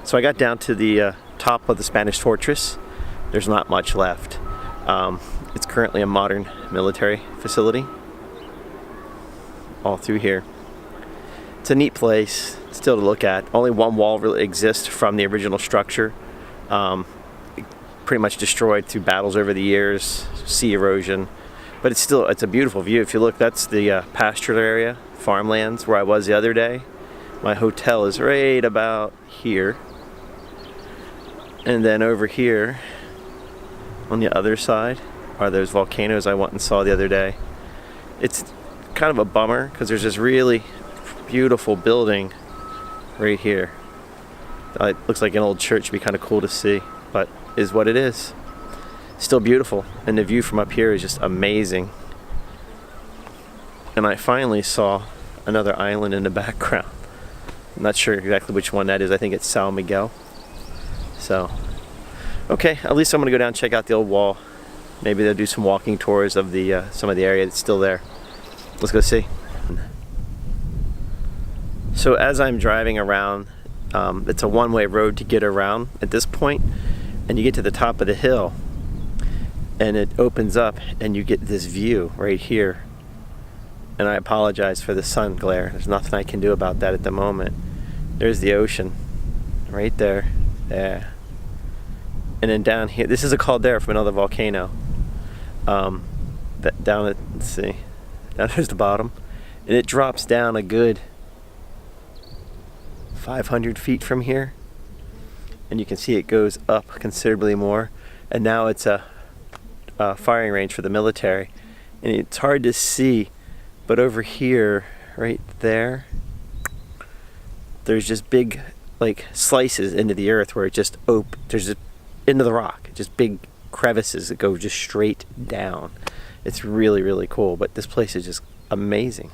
So I got down to the top of the Spanish fortress. There's not much left. It's currently a modern military facility all through here. It's a neat place still to look at. Only one wall really exists from the original structure. Pretty much destroyed through battles over the years, sea erosion. But it's a beautiful view. If you look, that's the pasture area, farmlands, where I was the other day. My hotel is right about here. And then over here, on the other side, are those volcanoes I went and saw the other day. It's kind of a bummer because there's this really beautiful building right here. It looks like an old church. It'd be kind of cool to see, but is what it is. Still beautiful, and the view from up here is just amazing. And I finally saw another island in the background. I'm not sure exactly which one that is. I think it's San Miguel. So, okay, at least I'm gonna go down and check out the old wall. Maybe they'll do some walking tours of the some of the area that's still there. Let's go see. So as I'm driving around, it's a one-way road to get around at this point, and you get to the top of the hill, and it opens up, and you get this view right here. And I apologize for the sun glare. There's nothing I can do about that at the moment. There's the ocean, right there. Yeah. And then down here, this is a caldera from another volcano. Down at, let's see, down there's the bottom, and it drops down a good 500 feet from here, and you can see it goes up considerably more. And now it's a firing range for the military, and it's hard to see, but over here, right there, there's just big like slices into the earth where it just there's just into the rock, just big crevices that go just straight down. It's really, really cool, but this place is just amazing.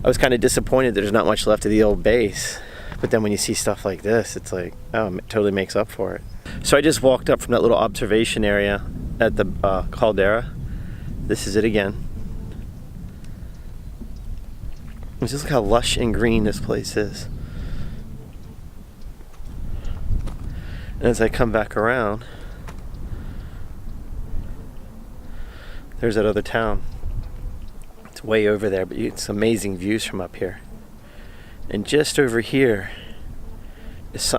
I was kind of disappointed that there's not much left of the old base, but then when you see stuff like this, it's like, oh, it totally makes up for it. So I just walked up from that little observation area at the caldera. This is it again. Just look how lush and green this place is. And as I come back around, there's that other town. It's way over there, but it's amazing views from up here. And just over here is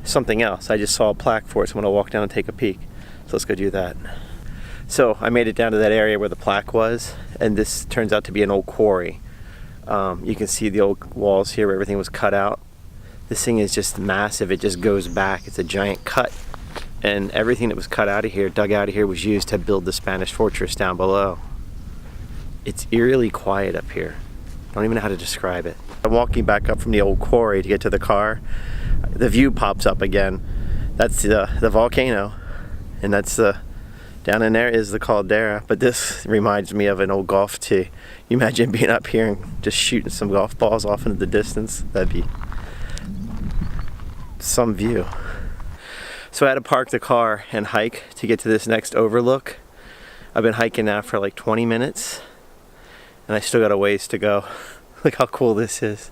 something else. I just saw a plaque for it, so I'm gonna walk down and take a peek. So let's go do that. So I made it down to that area where the plaque was, and this turns out to be an old quarry. You can see the old walls here where everything was cut out. This thing is just massive. It just goes back. It's a giant cut. And everything that was cut out of here, dug out of here, was used to build the Spanish fortress down below. It's eerily quiet up here. I don't even know how to describe it. I'm walking back up from the old quarry to get to the car. The view pops up again. That's the volcano. And that's down in there is the caldera. But this reminds me of an old golf tee. You imagine being up here and just shooting some golf balls off into the distance? That'd be some view. So I had to park the car and hike to get to this next overlook. I've been hiking now for like 20 minutes, and I still got a ways to go. Look how cool this is.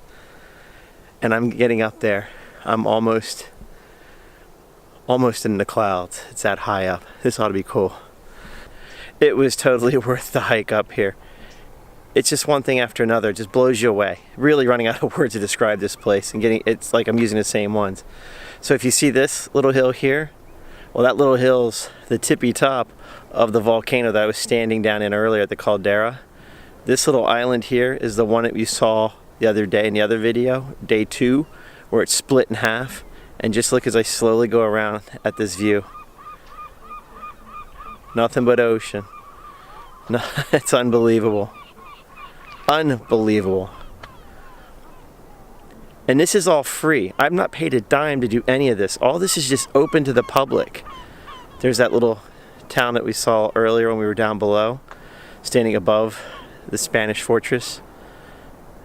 And I'm getting up there. I'm almost in the clouds. It's that high up. This ought to be cool. It was totally worth the hike up here. It's just one thing after another. It just blows you away. Really running out of words to describe this place, and it's like I'm using the same ones. So if you see this little hill here, well, that little hill's the tippy top of the volcano that I was standing down in earlier at the caldera. This little island here is the one that we saw the other day in the other video, day 2, where it's split in half. And just look as I slowly go around at this view. Nothing but ocean. No, it's unbelievable. Unbelievable. And this is all free. I'm not paid a dime to do any of this. All this is just open to the public. There's that little town that we saw earlier when we were down below, standing above the Spanish fortress.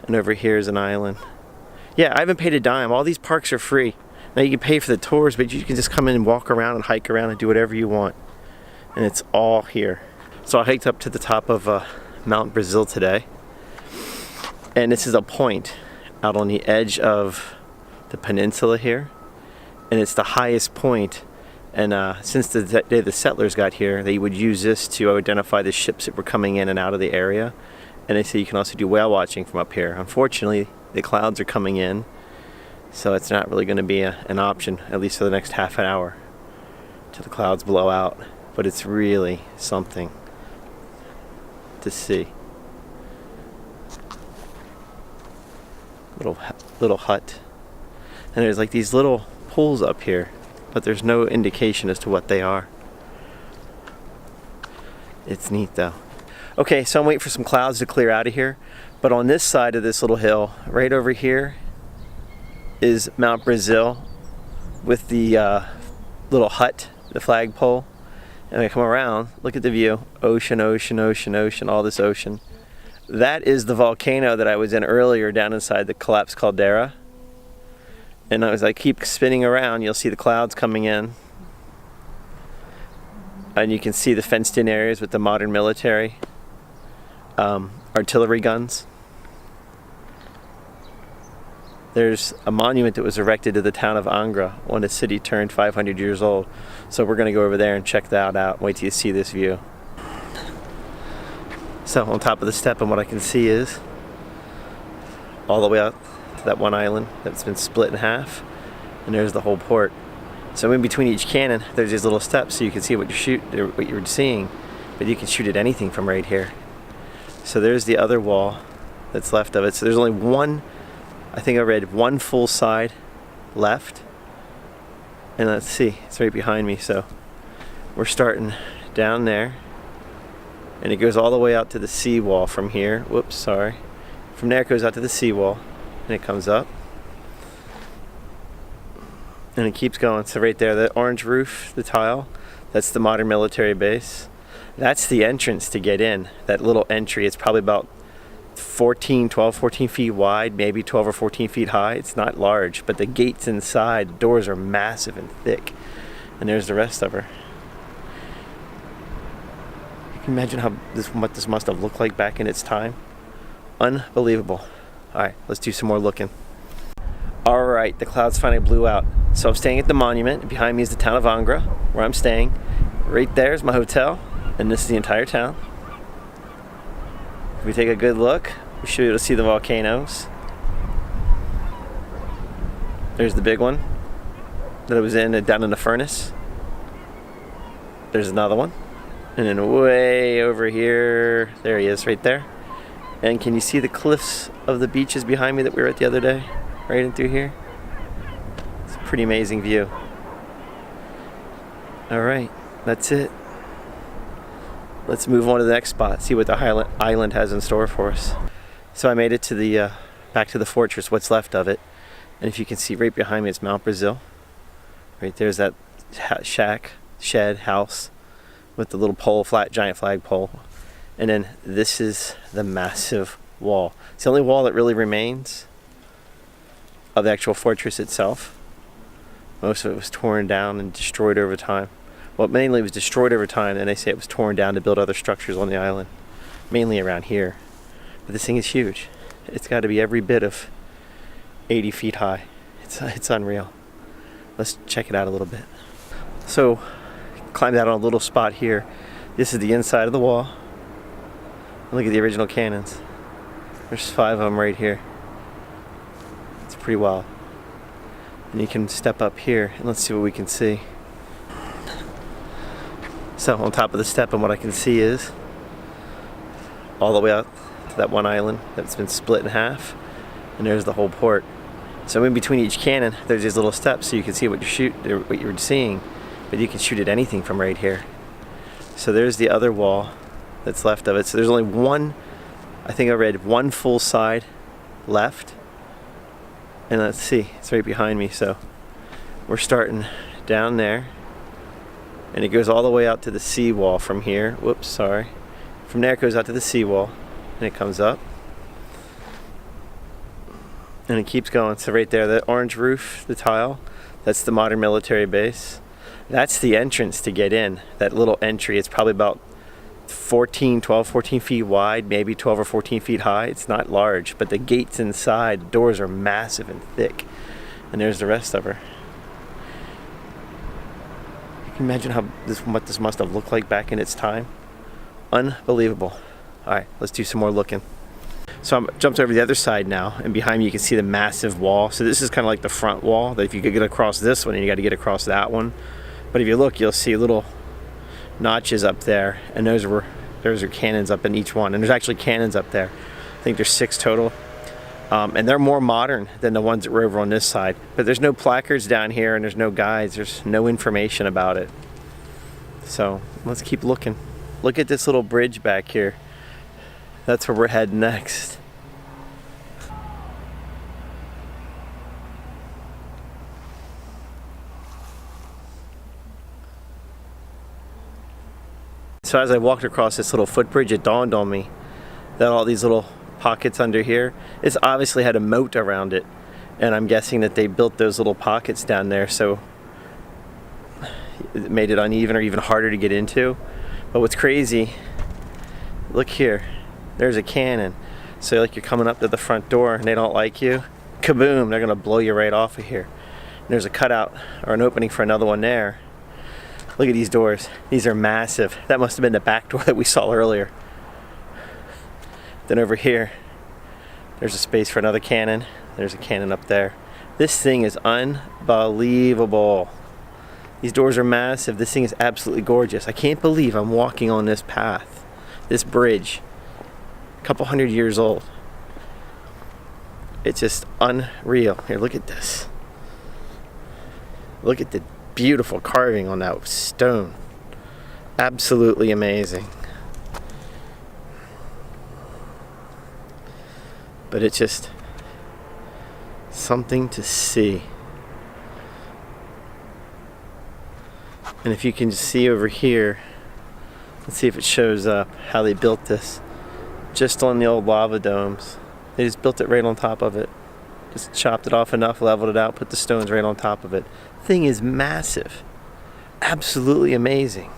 And over here is an island. Yeah, I haven't paid a dime. All these parks are free. Now you can pay for the tours, but you can just come in and walk around and hike around and do whatever you want. And it's all here. So I hiked up to the top of Mount Brazil today. And this is a point out on the edge of the peninsula here, and it's the highest point. And since the day the settlers got here, they would use this to identify the ships that were coming in and out of the area. And they say you can also do whale watching from up here. Unfortunately, the clouds are coming in, so it's not really going to be an option, at least for the next half an hour, till the clouds blow out. But it's really something to see. Little hut, and there's like these little pools up here, but there's no indication as to what they are. It's neat though. Okay, so I'm waiting for some clouds to clear out of here, but on this side of this little hill, right over here, is Mount Brazil with the little hut, the flagpole. And I come around, look at the view, ocean, ocean, ocean, ocean, all this ocean. That is the volcano that I was in earlier down inside the collapsed caldera. And as I keep spinning around, you'll see the clouds coming in. And you can see the fenced in areas with the modern military artillery guns. There's a monument that was erected to the town of Angra when the city turned 500 years old. So we're going to go over there and check that out. Wait till you see this view. So on top of the step, and what I can see is all the way out to that one island that's been split in half, and there's the whole port. So in between each cannon, there's these little steps, so you can see what you're seeing, but you can shoot at anything from right here. So there's the other wall that's left of it. So there's only one, I think I read one full side left, and let's see, it's right behind me. So we're starting down there. And it goes all the way out to the seawall from here. Whoops, sorry. From there it goes out to the seawall, and it comes up. And it keeps going. So right there, the orange roof, the tile, that's the modern military base. That's the entrance to get in, that little entry. It's probably about 12, 14 feet wide, maybe 12 or 14 feet high. It's not large, but the gates inside, the doors are massive and thick. And there's the rest of her. Can you imagine what this must have looked like back in its time? Unbelievable. All right, let's do some more looking. All right, the clouds finally blew out. So I'm staying at the monument. Behind me is the town of Angra, where I'm staying. Right there is my hotel, and this is the entire town. If we take a good look, we should be able to see the volcanoes. There's the big one that I was in down in the furnace. There's another one. And then way over here, there he is right there. And can you see the cliffs of the beaches behind me that we were at the other day? Right in through here. It's a pretty amazing view. All right, that's it. Let's move on to the next spot, see what the island has in store for us. So I made it to the back to the fortress, what's left of it. And if you can see right behind me, it's Mount Brazil. Right there's that shed, house, with the little pole, giant flag pole. And then this is the massive wall. It's the only wall that really remains of the actual fortress itself. Most of it was torn down and destroyed over time. Well, mainly it was destroyed over time, and they say it was torn down to build other structures on the island, mainly around here. But this thing is huge. It's got to be every bit of 80 feet high. It's unreal. Let's check it out a little bit. So, climbed out on a little spot here. This is the inside of the wall. Look at the original cannons. There's 5 of them right here. It's pretty wild. And you can step up here and let's see what we can see. So on top of the step, and what I can see is all the way out to that one island that's been split in half, and there's the whole port. So in between each cannon, there's these little steps, so you can see what you're seeing, but you can shoot at anything from right here. So there's the other wall that's left of it. So there's only one, I think I read one full side left. And let's see, it's right behind me. So we're starting down there, and it goes all the way out to the seawall from here. Whoops, sorry. From there it goes out to the seawall, and it comes up. And it keeps going. So right there, the orange roof, the tile, that's the modern military base. That's the entrance to get in, that little entry. It's probably about 12, 14 feet wide, maybe 12 or 14 feet high. It's not large, but the gates inside, the doors are massive and thick. And there's the rest of her. You can imagine what this must have looked like back in its time. Unbelievable. All right, let's do some more looking. So I'm jumped over the other side now, and behind me you can see the massive wall. So this is kind of like the front wall, that if you could get across this one, and you got to get across that one. But if you look, you'll see little notches up there, and those are cannons up in each one. And there's actually cannons up there. I think there's 6 total. And they're more modern than the ones that were over on this side. But there's no placards down here, and there's no guides. There's no information about it. So let's keep looking. Look at this little bridge back here. That's where we're heading next. So as I walked across this little footbridge, it dawned on me that all these little pockets under here, it's obviously had a moat around it. And I'm guessing that they built those little pockets down there so it made it uneven or even harder to get into. But what's crazy, look here. There's a cannon. So like you're coming up to the front door and they don't like you, kaboom, they're gonna blow you right off of here. And there's a cutout or an opening for another one there. Look at these doors. These are massive. That must have been the back door that we saw earlier. Then over here, there's a space for another cannon. There's a cannon up there. This thing is unbelievable. These doors are massive. This thing is absolutely gorgeous. I can't believe I'm walking on this path, this bridge. Couple hundred years old. It's just unreal. Here, look at this. Look at the beautiful carving on that stone. Absolutely amazing. But it's just something to see. And if you can just see over here, let's see if it shows up how they built this. Just on the old lava domes. They just built it right on top of it. Just chopped it off enough, leveled it out, put the stones right on top of it. Thing is massive. Absolutely amazing.